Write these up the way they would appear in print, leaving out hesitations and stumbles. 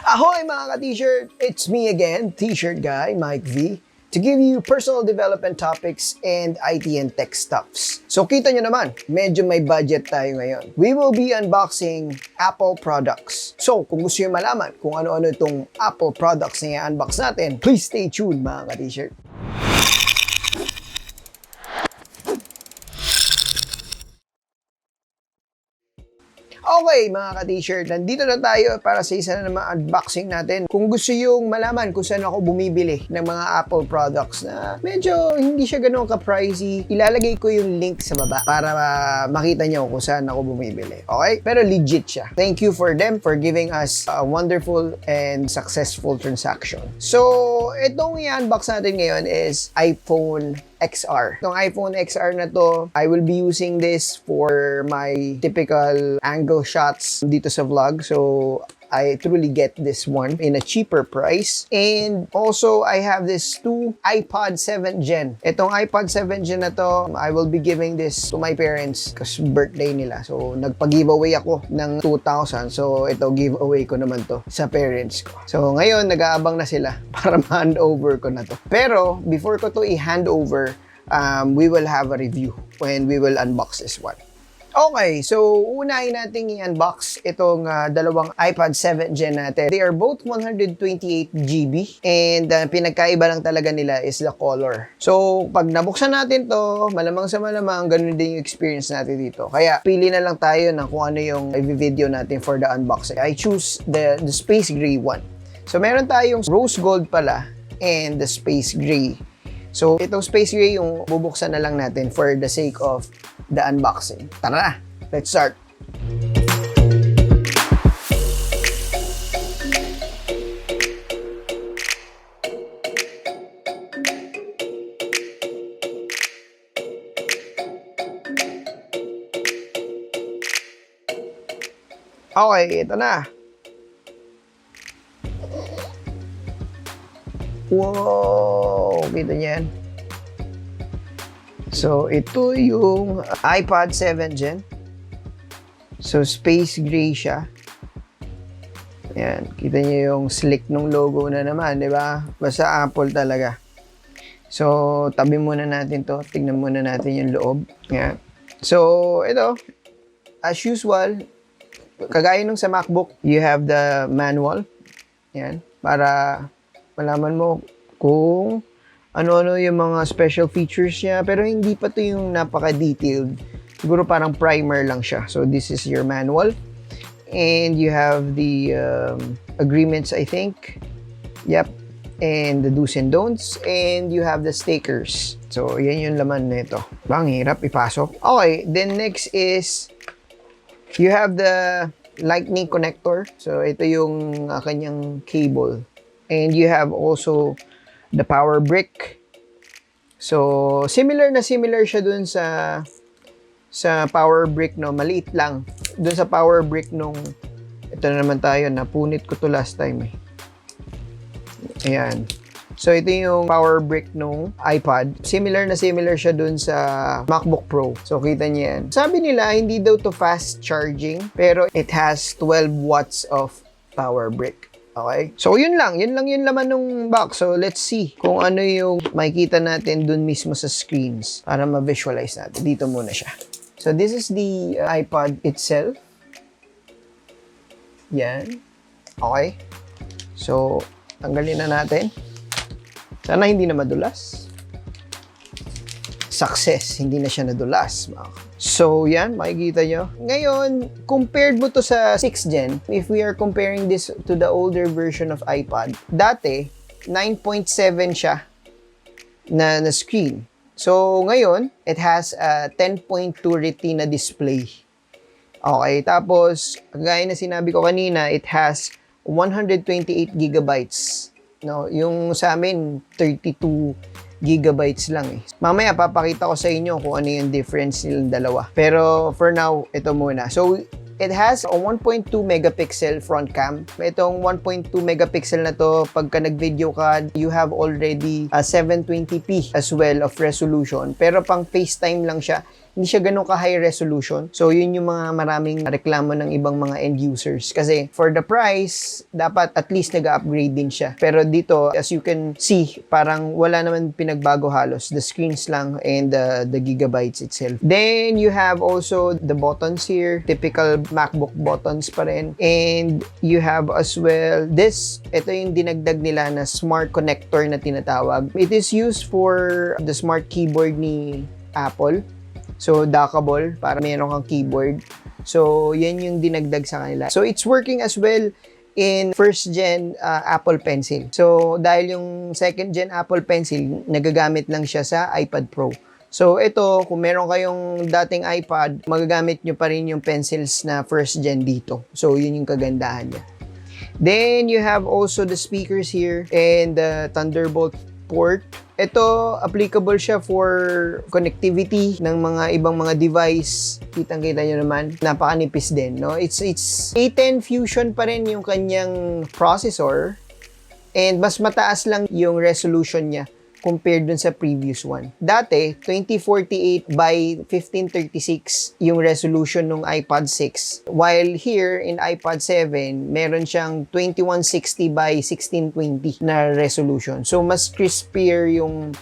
Ahoy mga ka-T-shirt! It's me again, T-shirt guy, Mike V, to give you personal development topics and IT and tech stuffs. So kita nyo naman, medyo may budget tayo ngayon. We will be unboxing Apple products. So kung gusto nyo malaman kung ano-ano itong Apple products na i-unbox natin, please stay tuned mga ka-T-shirt. Okay mga ka-T-shirt, nandito na tayo para sa isa na naman unboxing natin. Kung gusto yung malaman kung saan ako bumibili ng mga Apple products na medyo hindi siya ganun ka-pricey, ilalagay ko yung link sa baba para makita nyo kung saan ako bumibili. Okay? Pero legit siya. Thank you for them for giving us a wonderful and successful transaction. So, itong i-unbox natin ngayon is iPhone XR. Itong iPhone XR na to, I will be using this for my typical angle shots dito sa vlog. So, I truly get this one in a cheaper price. And also, I have this two iPod 7 Gen. Itong iPod 7 Gen na to, I will be giving this to my parents kasi birthday nila. So, nagpa-giveaway ako ng 2,000. So, ito, giveaway ko naman to sa parents ko. So, ngayon, nag-aabang na sila para ma-hand over ko na to. Pero, before ko to i-hand over, we will have a review when we will unbox this one. Okay, so unahin natin i-unbox itong dalawang iPod 7 Gen natin. They are both 128GB and pinagkaiba lang talaga nila is the color. So, pag nabuksan natin to, malamang sa malamang, ganun din yung experience natin dito. Kaya, pili na lang tayo ng kung ano yung i-video natin for the unboxing. I choose the space gray one. So, meron tayong rose gold pala and the space gray. So, itong space gray yung bubuksan na lang natin for the sake of the unboxing. Tara na! Let's start! Okay, ito na. Wow! Kita niyan. So, ito yung iPod 7 Gen. So, space gray siya. Ayan. Kita niyo yung slick ng logo na naman, di ba? Basta Apple talaga. So, tabi muna natin to. Tignan muna natin yung loob. Ayan. So, ito. As usual, kagaya nung sa MacBook, you have the manual. Ayan. Para malaman mo kung ano-ano yung mga special features niya, pero hindi pa to yung napaka-detailed. Siguro parang primer lang siya. So, this is your manual. And you have the agreements, I think. Yep. And the do's and don'ts. And you have the stickers. So, yan yung laman nito. Bang, hirap ipasok. Okay, then next is you have the lightning connector. So, ito yung kanyang cable. And you have also the power brick. So, similar siya dun sa power brick, no? Maliit lang. Dun sa power brick nung, ito na naman tayo, napunit ko to last time eh. Ayan. So, ito yung power brick nung iPod. Similar siya dun sa MacBook Pro. So, kita niyo yan. Sabi nila, hindi daw to fast charging, pero it has 12 watts of power brick. Okay? So, yun lang yung laman ng box. So, let's see kung ano yung makikita natin dun mismo sa screens para ma-visualize natin. Dito muna siya. So, this is the iPod itself. Yan. Okay? So, tanggalin na natin. Sana hindi na madulas. Success. Hindi na siya nadulas. So, yan. Makikita nyo. Ngayon, compared mo to sa 6th Gen, if we are comparing this to the older version of iPod, dati, 9.7 siya na screen. So, ngayon, it has a 10.2 Retina display. Okay. Tapos, gaya na sinabi ko kanina, it has 128 gigabytes. No, yung sa amin, 32 gigabytes lang eh. Mamaya papakita ko sa inyo kung ano yung difference nilang dalawa. Pero for now, ito muna. So, it has a 1.2 megapixel front cam. Itong 1.2 megapixel na to, pagka nag-video ka, you have already a 720p as well of resolution. Pero pang FaceTime lang siya, hindi siya ganun ka-high resolution. So, yun yung mga maraming reklamo ng ibang mga end users. Kasi, for the price, dapat at least nag-upgrade din siya. Pero dito, as you can see, parang wala naman pinagbago halos. The screens lang and the gigabytes itself. Then, you have also the buttons here. Typical MacBook buttons pa rin. And you have as well this. Ito yung dinagdag nila na smart connector na tinatawag. It is used for the smart keyboard ni Apple. So, dockable para meron kang keyboard. So, yan yung dinagdag sa kanila. So, it's working as well in first gen Apple Pencil. So, dahil yung second gen Apple Pencil, nagagamit lang siya sa iPad Pro. So, ito, kung meron kayong dating iPad, magagamit nyo pa rin yung pencils na first gen dito. So, yun yung kagandahan niya. Then, you have also the speakers here and the Thunderbolt port. Ito, applicable siya for connectivity ng mga ibang mga device. Kitang-kita nyo naman, napakanipis din, no? It's A10 Fusion pa rin yung kanyang processor and mas mataas lang yung resolution niya compared dun sa previous one. Dati, 2048 by 1536 yung resolution ng iPad 6. While here, in iPad 7, meron siyang 2160 by 1620 na resolution. So, mas crispier yung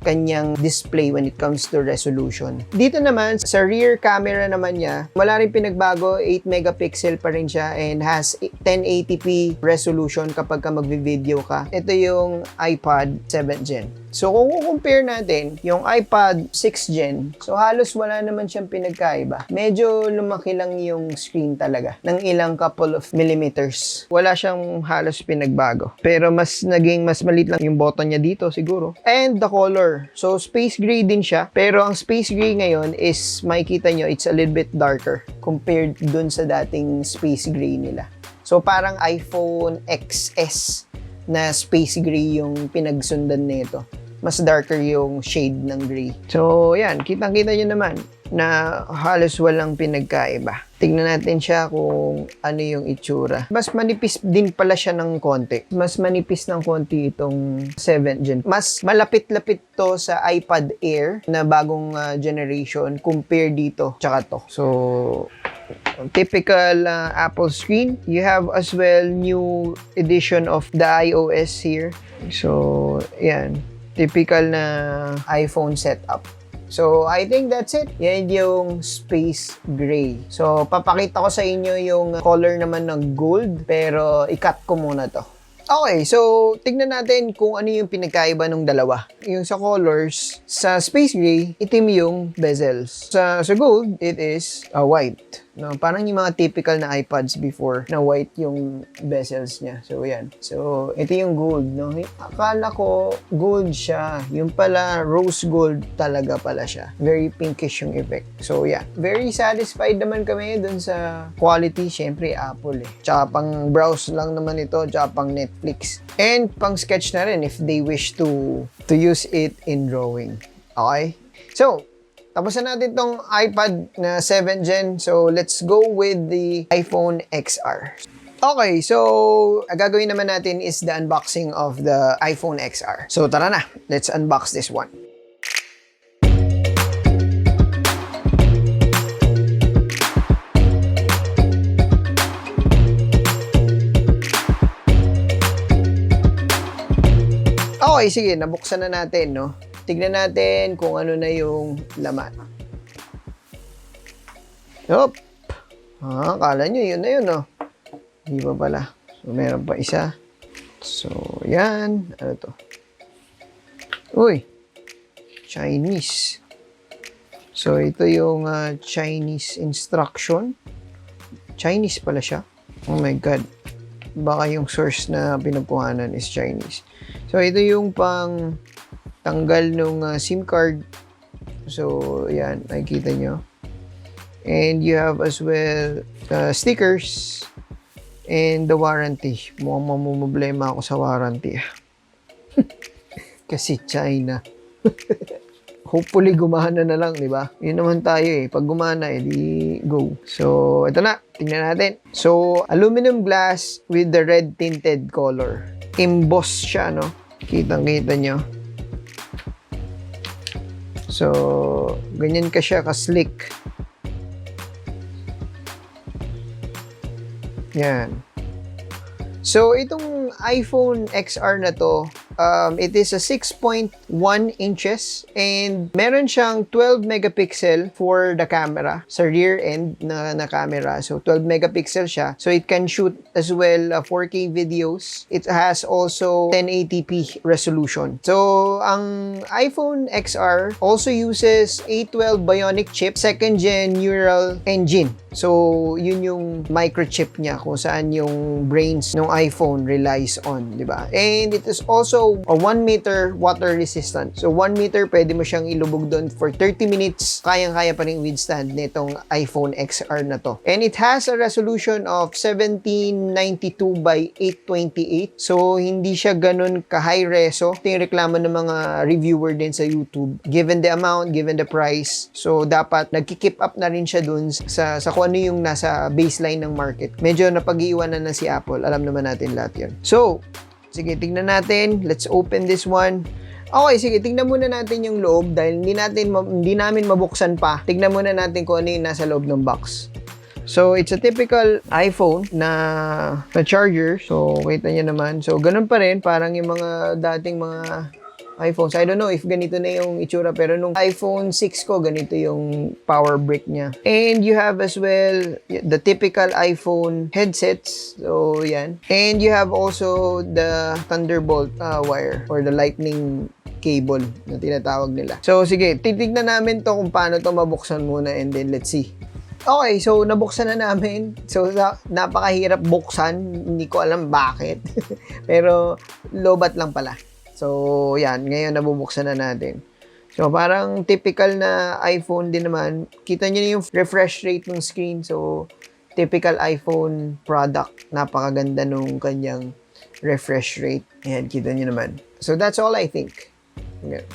kanyang display when it comes to resolution. Dito naman, sa rear camera naman niya, wala rin pinagbago, 8 megapixel pa rin siya and has 1080p resolution kapag ka magvi-video ka. Ito yung iPad 7th Gen. So, kung compare natin yung iPad 6th Gen, so halos wala naman siyang pinagkaiba. Medyo lumaki lang yung screen talaga ng ilang couple of millimeters. Wala siyang halos pinagbago. Pero mas maliit lang yung button niya dito siguro. And the color. So, space gray din siya. Pero ang space gray ngayon is, makikita nyo, it's a little bit darker compared dun sa dating space gray nila. So, parang iPhone XS na space gray yung pinagsundan nito. Mas darker yung shade ng gray. So, yan. Kitang-kita nyo naman na halos walang pinagkaiba. Tignan natin siya kung ano yung itsura. Mas manipis din pala siya ng konti. Mas manipis ng konti itong 7th Gen. Mas malapit-lapit to sa iPad Air na bagong generation compare dito tsaka to. So, typical Apple screen. You have as well new edition of the iOS here. So, yan. Typical na iPhone setup. So, I think that's it. Yan yung space gray. So, papakita ko sa inyo yung color naman ng gold, pero i-cut ko muna to. Okay, so tignan natin kung ano yung pinagkaiba ng dalawa. Yung sa colors, sa space gray, itim yung bezels. Sa gold, it is white. No, parang yung mga typical na iPads before na white yung bezels niya. So, yan. So, ito yung gold, no? Akala ko gold siya. Yung pala, rose gold talaga pala siya. Very pinkish yung effect. So, yeah. Very satisfied naman kami dun sa quality. Siyempre, Apple eh. Tsaka pang browse lang naman ito. Tsaka pang Netflix. And pang sketch na rin if they wish to use it in drawing. Okay? So, tapos na natin tong iPad na 7th Gen. So, let's go with the iPhone XR. Okay, so, gagawin naman natin is the unboxing of the iPhone XR. So, tara na. Let's unbox this one. Okay, sige. Nabuksan na natin, no? Tignan natin kung ano na yung laman. Yup. Akala nyo, yun na yun, no? Hindi pa pala. So, meron pa isa. So, yan. Ano to? Uy. Chinese. So, ito yung Chinese instruction. Chinese pala siya. Oh my God. Baka yung source na pinagkuhanan is Chinese. So, ito yung pang tanggal nung SIM card. So, yan. Nakikita nyo. And you have as well stickers and the warranty. Mukhang mamumblema ako sa warranty. Kasi China. Hopefully, gumana na lang, di ba? Yun naman tayo eh. Pag gumana, di go. So, ito na. Tingnan natin. So, aluminum glass with the red tinted color. Emboss siya, no? Kitang-kita nyo. So, ganyan ka siya ka-slick. Yan. So, itong iPhone XR na to, it is a 6.1 inches and meron siyang 12 megapixel for the camera sa rear end na camera. So, 12 megapixel siya. So, it can shoot as well 4K videos. It has also 1080p resolution. So, ang iPhone XR also uses A12 Bionic chip, second gen neural engine. So, yun yung microchip niya kung saan yung brains ng iPhone relies on, di ba? And it is also a 1 meter water resistant. So, 1 meter, pwede mo siyang ilubog doon for 30 minutes. Kayang-kaya pa rin withstand nitong iPhone XR na to. And it has a resolution of 1792 by 828. So, hindi siya ganun ka-high reso. Ito yung reklamo ng mga reviewer din sa YouTube. Given the amount, given the price, so dapat nagki-keep up na rin siya dun sa kung ano yung nasa baseline ng market. Medyo napag-iiwanan na si Apple. Alam naman natin lahat yun. So, sige, tingnan natin. Let's open this one. Okay, sige, tingnan muna natin yung loob dahil hindi namin mabuksan pa. Tingnan muna natin kung ano yung nasa loob ng box. So, it's a typical iPhone na charger. So, kita nyo naman. So, ganun pa rin. Parang yung mga dating mga iPhones. I don't know if ganito na yung itsura, pero nung iPhone 6 ko, ganito yung power brick niya. And you have as well the typical iPhone headsets. So, yan. And you have also the Thunderbolt wire or the lightning cable na tinatawag nila. So, sige, titignan namin to kung paano to mabuksan muna and then let's see. Okay, so nabuksan na namin. So, napakahirap buksan. Hindi ko alam bakit. Pero, lobat lang pala. So, yan. Ngayon, nabubuksan na natin. So, parang typical na iPhone din naman. Kita nyo na yung refresh rate ng screen. So, typical iPhone product. Napakaganda nung kanyang refresh rate. Ayan, kita nyo naman. So, that's all I think. Okay.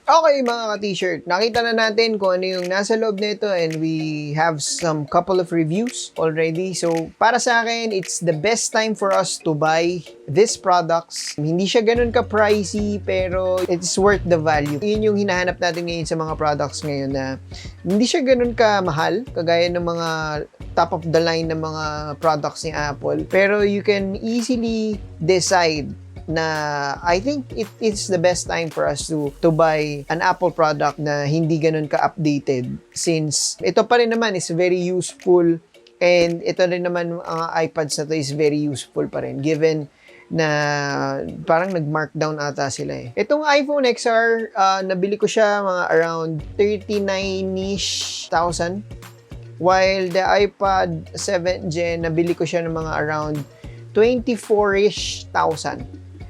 Okay mga ka-T-shirt, nakita na natin kung ano yung nasa loob nito and we have some couple of reviews already. So, para sa akin, it's the best time for us to buy these products. Hindi siya ganun ka-pricey pero it's worth the value. Yun yung hinahanap natin ngayon sa mga products ngayon na hindi siya ganun ka-mahal, kagaya ng mga top of the line ng mga products ni Apple. Pero you can easily decide na I think it is the best time for us to buy an Apple product na hindi ganun ka-updated since ito pa rin naman is very useful and ito rin naman ang iPads na to is very useful pa rin given na parang nag-markdown ata sila eh. Itong iPhone XR, nabili ko siya mga around 39-ish thousand while the iPad 7th Gen, nabili ko siya ng mga around 24-ish thousand.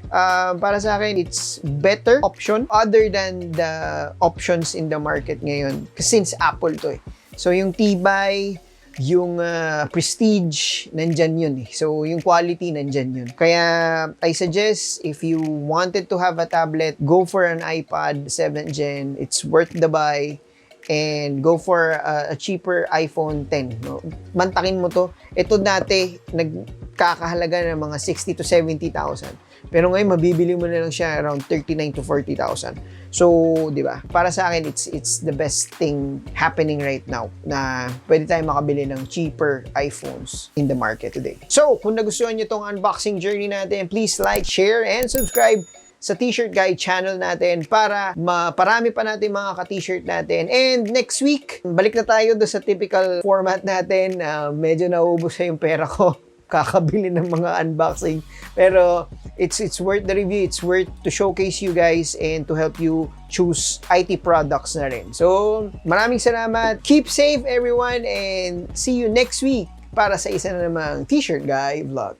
Para sa akin, it's better option other than the options in the market ngayon since Apple to eh. So, yung tibay, yung prestige, nandyan yun eh. So, yung quality, nandyan yun. Kaya, I suggest, if you wanted to have a tablet, go for an iPad 7th Gen. It's worth the buy. and go for a cheaper iPhone 10. No? Mantakin mo to. Ito dati, nagkakahalaga ng mga 60 to 70,000. Pero ngayon, mabibili mo na lang siya around 39 to 40,000. So, di ba? Para sa akin, it's the best thing happening right now na pwede tayong makabili ng cheaper iPhones in the market today. So, kung nagustuhan nyo tong unboxing journey natin, please like, share, and subscribe sa T-Shirt Guy channel natin para maparami pa natin mga ka-T-shirt natin. And next week, balik na tayo doon sa typical format natin. Medyo nauubos na yung pera ko kakabili ng mga unboxing. Pero it's worth the review. It's worth to showcase you guys and to help you choose IT products na rin. So, maraming salamat. Keep safe everyone and see you next week para sa isa na namang T-Shirt Guy vlog.